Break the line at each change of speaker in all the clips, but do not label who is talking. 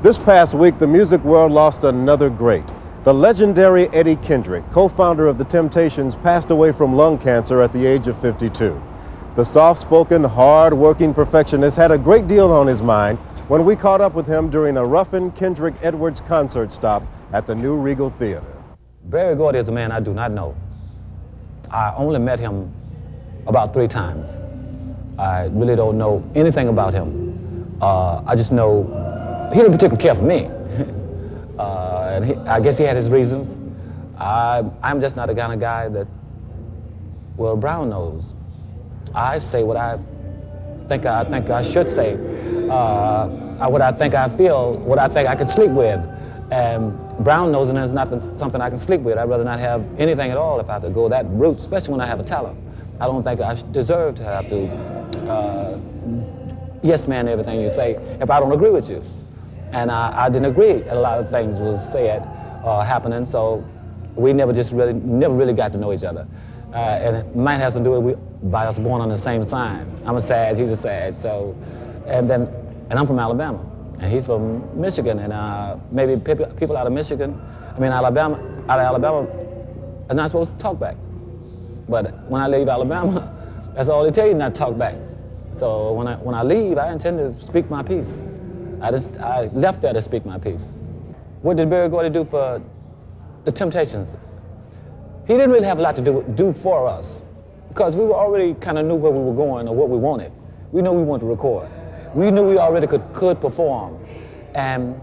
This past week, the music world lost another great. The legendary Eddie Kendrick, co-founder of The Temptations, passed away from lung cancer at the age of 52. The soft-spoken, hard-working perfectionist had a great deal on his mind when we caught up with him during a Ruffin Kendrick Edwards concert stop at the New Regal Theater.
Barry Gordy is a man I do not know. I only met him about 3 times. I really don't know anything about him. I just know he didn't particularly care for me. And I guess he had his reasons. I'm just not the kind of guy that, well, Brown knows. I say what I think I should say, what I think I feel, what I think I could sleep with. And Brown knows, and there's something I can sleep with. I'd rather not have anything at all if I have to go that route, especially when I have a talent. I don't think I deserve to have to yes man everything you say if I don't agree with you. And I didn't agree. A lot of things was said, happening, so we never really got to know each other. And it might have to do with by us born on the same sign. I'm a Sag, he's a Sag, so, and I'm from Alabama, and he's from Michigan, and maybe people out of Michigan, Alabama are not supposed to talk back. But when I leave Alabama, that's all they tell you, not to talk back. So when I leave, I intend to speak my piece. I left there to speak my piece. What did Barry Gordy do for The Temptations? He didn't really have a lot to do for us, because we already kind of knew where we were going or what we wanted. We knew we wanted to record. We knew we already could perform, and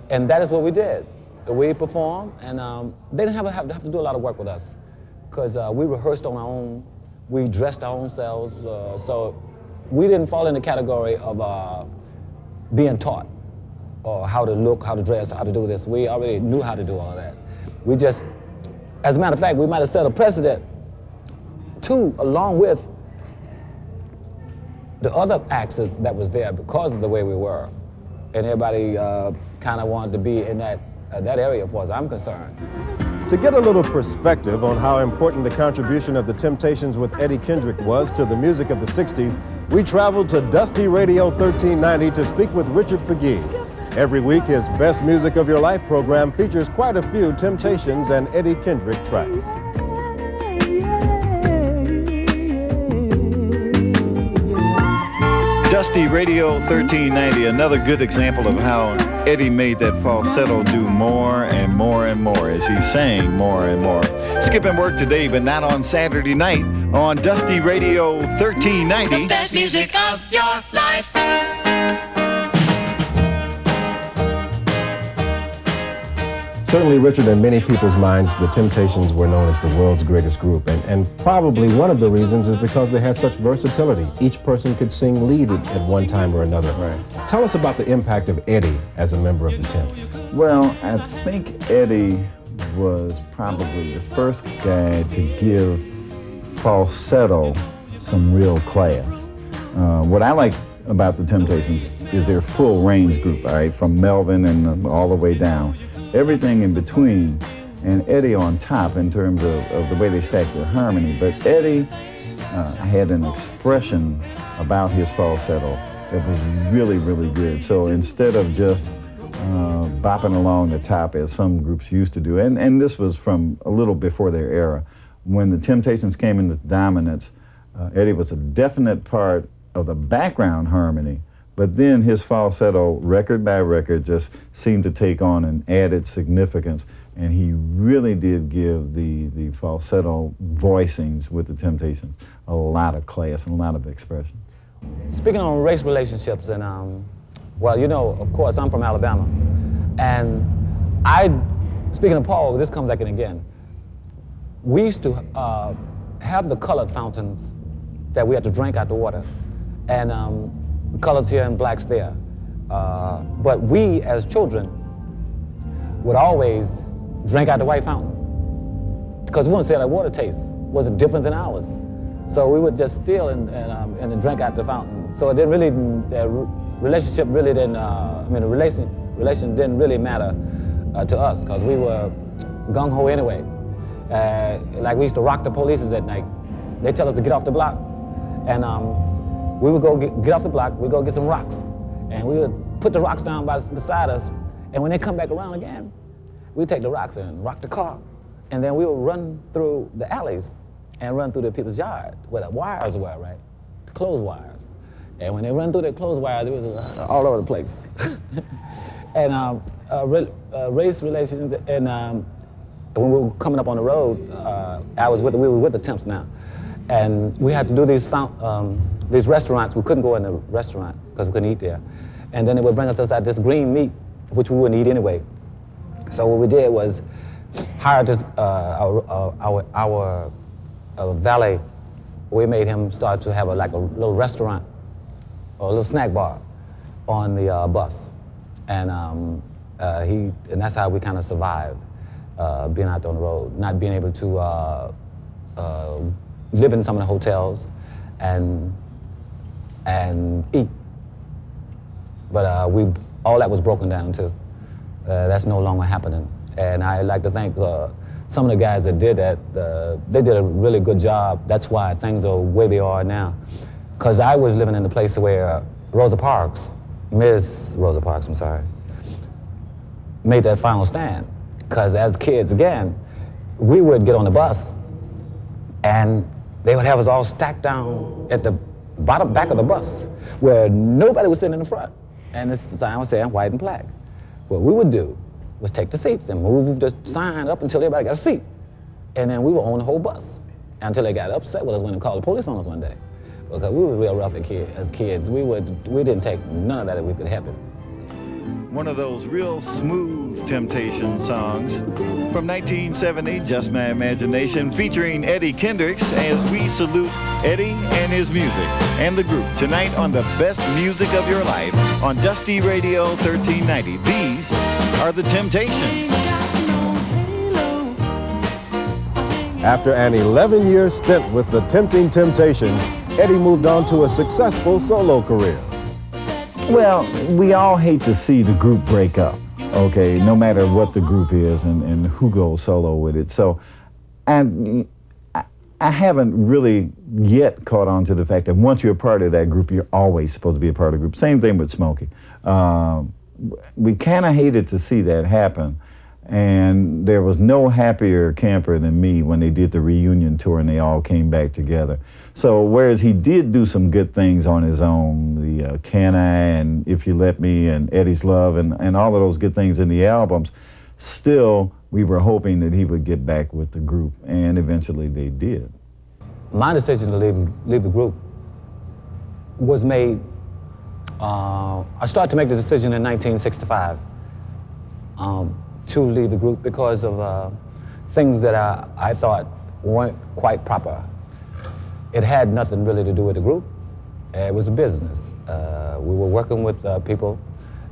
that is what we did. We performed, and they didn't have to do a lot of work with us, because we rehearsed on our own, we dressed our own selves, so we didn't fall in the category of being taught, or how to look, how to dress, how to do this. We already knew how to do all of that. We just, as a matter of fact, we might have set a precedent too, along with the other acts that was there because of the way we were. And everybody kind of wanted to be in that area as far as I'm concerned.
To get a little perspective on how important the contribution of The Temptations with Eddie Kendrick was to the music of the 60s, we traveled to Dusty Radio 1390 to speak with Richard Pegeen. Every week, his Best Music of Your Life program features quite a few Temptations and Eddie Kendrick tracks.
Dusty Radio 1390, another good example of how Eddie made that falsetto do more and more and more as he sang more and more. Skipping work today, but not on Saturday night on Dusty Radio 1390.
The best music of your life.
Certainly, Richard, in many people's minds, The Temptations were known as the world's greatest group, and probably one of the reasons is because they had such versatility. Each person could sing lead at one time or another.
Right.
Tell us about the impact of Eddie as a member of the Temps.
Well, I think Eddie was probably the first guy to give falsetto some real class. What I like about the Temptations is their full range group, all right, from Melvin and all the way down. Everything in between, and Eddie on top in terms of the way they stacked their harmony. But Eddie had an expression about his falsetto that was really, really good. So instead of just bopping along the top as some groups used to do, and this was from a little before their era, when the Temptations came into dominance, Eddie was a definite part of the background harmony. But then his falsetto, record by record, just seemed to take on an added significance, and he really did give the falsetto voicings with the Temptations a lot of class and a lot of expression.
Speaking on race relationships, and well, you know, of course, I'm from Alabama, and speaking of Paul, this comes back in again. We used to have the colored fountains that we had to drink out the water, and colors here and blacks there. But we, as children, would always drink out the white fountain, because we wanted to see how that water tastes. Was it different than ours? So we would just steal and drink out the fountain. So it didn't really, the relationship really didn't, the relation didn't really matter to us, because we were gung-ho anyway. Like we used to rock the police at night. They tell us to get off the block, and we would go get off the block, we'd go get some rocks, and we would put the rocks down beside us, and when they come back around again, we take the rocks and rock the car, and then we would run through the alleys and run through the people's yard where the wires were, right? The clothes wires. And when they run through the clothes wires, it was all over the place. And race relations, and when we were coming up on the road, we were with the Temps now, and we had to do these restaurants. We couldn't go in the restaurant because we couldn't eat there, and then they would bring us out this green meat, which we wouldn't eat anyway. So what we did was hire this our valet. We made him start to have a little restaurant or a little snack bar on the bus, and that's how we kind of survived. Being out there on the road, not being able to live in some of the hotels and eat. But all that was broken down too. That's no longer happening. And I like to thank some of the guys that did that. They did a really good job. That's why things are where they are now. Because I was living in the place where Miss Rosa Parks, I'm sorry, made that final stand. Because as kids, again, we would get on the bus and they would have us all stacked down at the back of the bus where nobody was sitting in the front. And the sign was saying white and black. What we would do was take the seats and move the sign up until everybody got a seat. And then we would own the whole bus until they got upset with us when they called the police on us one day. Because we were real rough as kids. We didn't take none of that if we could help it.
One of those real smooth Temptation songs from 1970, Just My Imagination, featuring Eddie Kendricks, as we salute Eddie and his music and the group tonight on the best music of your life on Dusty Radio 1390. These are the Temptations.
After an 11-year stint with the Tempting Temptations, Eddie moved on to a successful solo career.
Well, we all hate to see the group break up, okay, no matter what the group is and who goes solo with it. So I haven't really yet caught on to the fact that once you're a part of that group, you're always supposed to be a part of the group. Same thing with Smokey. We kind of hated to see that happen. And there was no happier camper than me when they did the reunion tour and they all came back together. So whereas he did do some good things on his own, the Can I and If You Let Me and Eddie's Love and all of those good things in the albums, still we were hoping that he would get back with the group, and eventually they did.
My decision to leave the group was made, I started to make the decision in 1965. To leave the group because of things that I thought weren't quite proper. It had nothing really to do with the group. It was a business. We were working with people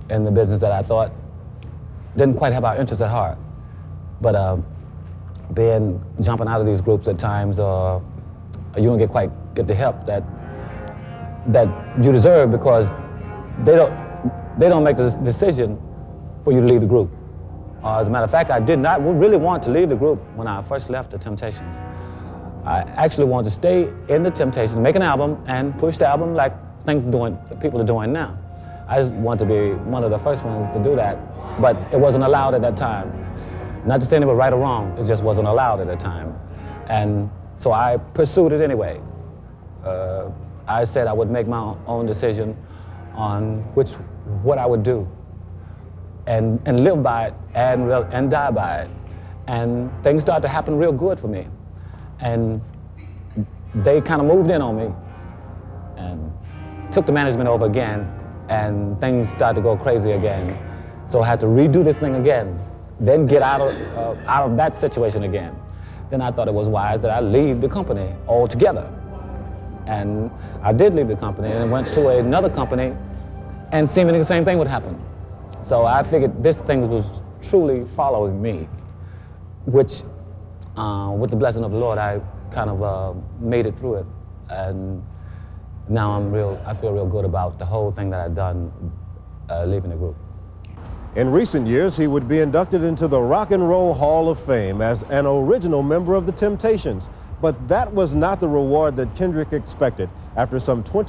in the business that I thought didn't quite have our interests at heart. But jumping out of these groups at times, you don't get the help that you deserve because they don't make the decision for you to leave the group. As a matter of fact, I did not really want to leave the group when I first left the Temptations. I actually wanted to stay in the Temptations, make an album, and push the album like people are doing now. I just wanted to be one of the first ones to do that, but it wasn't allowed at that time. Not to say it was right or wrong, it just wasn't allowed at that time. And so I pursued it anyway. I said I would make my own decision on what I would do. And live by it and die by it. And things started to happen real good for me. And they kind of moved in on me and took the management over again, and things started to go crazy again. So I had to redo this thing again, then get out of that situation again. Then I thought it was wise that I leave the company altogether. And I did leave the company and went to another company, and seemingly the same thing would happen. So I figured this thing was truly following me, which, with the blessing of the Lord, I kind of made it through it. And now I feel real good about the whole thing that I've done leaving the group.
In recent years, he would be inducted into the Rock and Roll Hall of Fame as an original member of the Temptations. But that was not the reward that Kendrick expected. After some 20